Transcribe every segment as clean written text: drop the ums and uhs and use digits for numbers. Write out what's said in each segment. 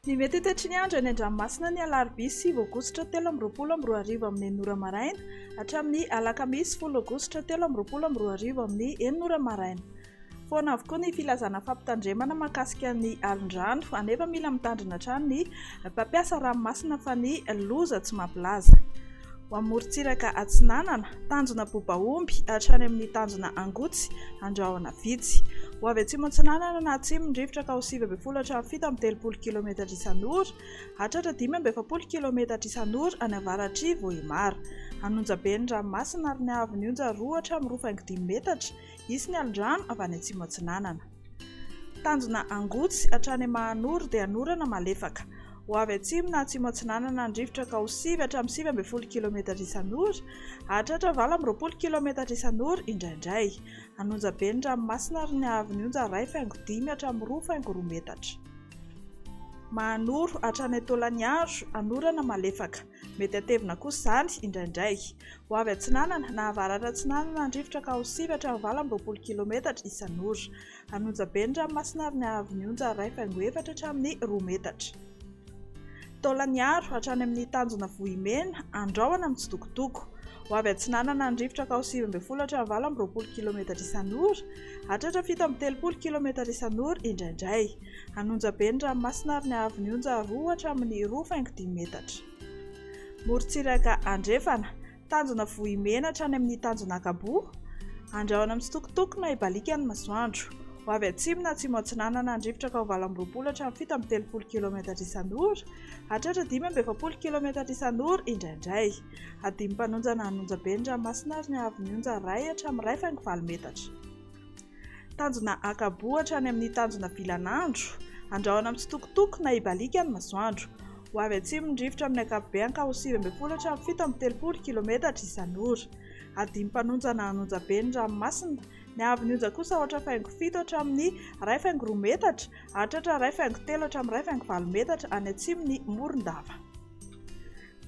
Ny mety tetry ny andro any an-dranomasina ny alarobia 9 aogositra 2024 amin'ny 9 maraina hatramin'ny alakamisy 10 aogositra 2024 amin'ny 9 maraina. Foana avokoa ny filazana fampitandremana mahakasika ny alin-drano anefa mila mitandrina hatrany ny mpampiasa ranomasina fa ny loza tsy mampilaza. Ho amin'ny morontsiraka Atsinanana, tanjona Bobaomby hatrany amin'ny tanjona Angotsy, Andrahoana Vitsy. Ho avy atsimo Atsinanana na atsimon'ny-drivotra ka ho 7,7 km isan'ora, hatratra 5,70 km isan'ora any avaratry Vohimara. Anonjabe ny ranomasina ary ny haavon'ny onja 2 hatramin'ny 2,5 metatra, isy ny alin-drano avy any atsimo Atsinanana. Tanjona Angotsy hatrany Mahanoro dia anorana malefaka. Ho avy atsimo na atsimo Atsinanana ny rivotra ka ho 7 hatramin'ny 7,70 km isan'ora, hatratra 20 km isan'ora indraindray. Anonjabe ny ranomasina ary ny haavon'ny onja 2,5 hatramin'ny 2,2 metatra. Mahanoro hatrany Tolagnaro, anorana malefaka. Mety atevina kosa izany indraindray. Ho avy Atsinanana na avaratra Atsinanana ny rivotra ka ho 7 hatramin'ny 20 km isan'ora. Anonjabe ny ranomasina ary ny haavon'ny onja 2,4 hatramin'ny 2 metatra. Tolagnaro hatrany amin'ny tanjona Vohimena, Andrahoana mitsitokotoko. Ho avy Atsinanana ny rivotra ka ho 7,70 hatramin'ny 20 km isan'ora, hatratra 7,30 km isan'ora indraindray. Anonjabe ny ranomasina ary ny haavon'ny onja 2 hatramin'ny 2,5 metatra. Morontsiraka Andrefana, tanjona Vohimena hatrany amin'ny tanjona Akabo, Andrahoana mitsitokotoko na ibalika ny masoandro. Ho avy atsimo na atsimo Atsinanana ny rivotra ka ho 20 hatramin'ny 7,30 km isan'ora, hatratra 5,70 km isan'ora indraindray. Adimy mpanonjana anonjabe ny ranomasina ary ny haavon'ny onja 1 hatramin'ny 2,4 metatra. Tanjona Akabo hatrany amin'ny tanjona Vilanandro, Andrahoana mitsitokotoko na ibalika ny masoandro. Ho avy atsimo ny rivotra amin'ny ankapobeny ka ho 7,70 hatramin'ny 7,30 km isan'ora. Adimy mpanonjana anonjabe ny ranomasina, ny haavon'ny onja kosa 8,7 hatramin'ny 2,2 metatra, hatratra 2,3 hatramin'ny 2,4 metatra any atsimon'ny Morondava.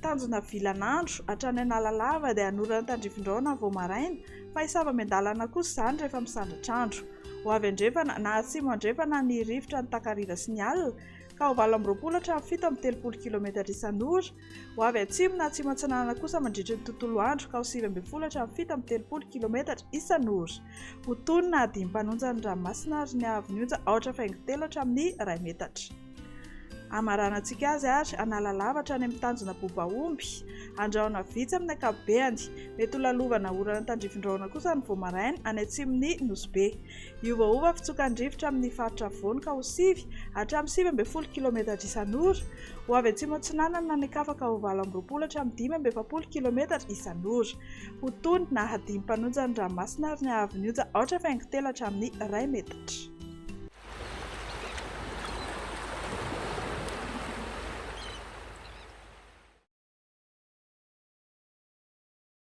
Tanjona Vilanandro hatrany Analalava dia anorana tandrifin-drahona vao maraina, fa hisava miandalana kosa izany rehefa misandratra andro. Ho avy Andrefana na atsimo Andrefana ny rivotra ny Takariva sy ny Alina ka ho 20 hatramin'ny 7,30 km isan'ora. Ho avy atsimo na atsimo Atsinanana kosa mandritra ny tontolo andro ka ho 7,70 hatramin'ny 7,30 km isan'ora. Ho tonina adimy mpanonjana ny ranomasina ary ny haavon'ny onja 8,3 hatramin'ny 2 metatra. Amaranantsika azy ary Analalava hatrany amin'ny tanjona Bobaomby, Andrahoana Vitsy amin'ny ankapobeny, mety ho lalovana orana tandrifin-drahona kosa ny Voamaraina any atsimon'ny Nosbe. Iovaova fitsokan'ny rivotra amin'ny faritra Avoana ka ho 7 hatramin'ny 7,70 km isan'ora. Ho avy atsimo Atsinanana ny kafa ka ho 20 hatramin'ny 5,70 km isan'ora. Ho tonina adimy mpanonjana ny ranomasina ary ny haavon'ny onja 8,3 hatramin'ny 2 metatra.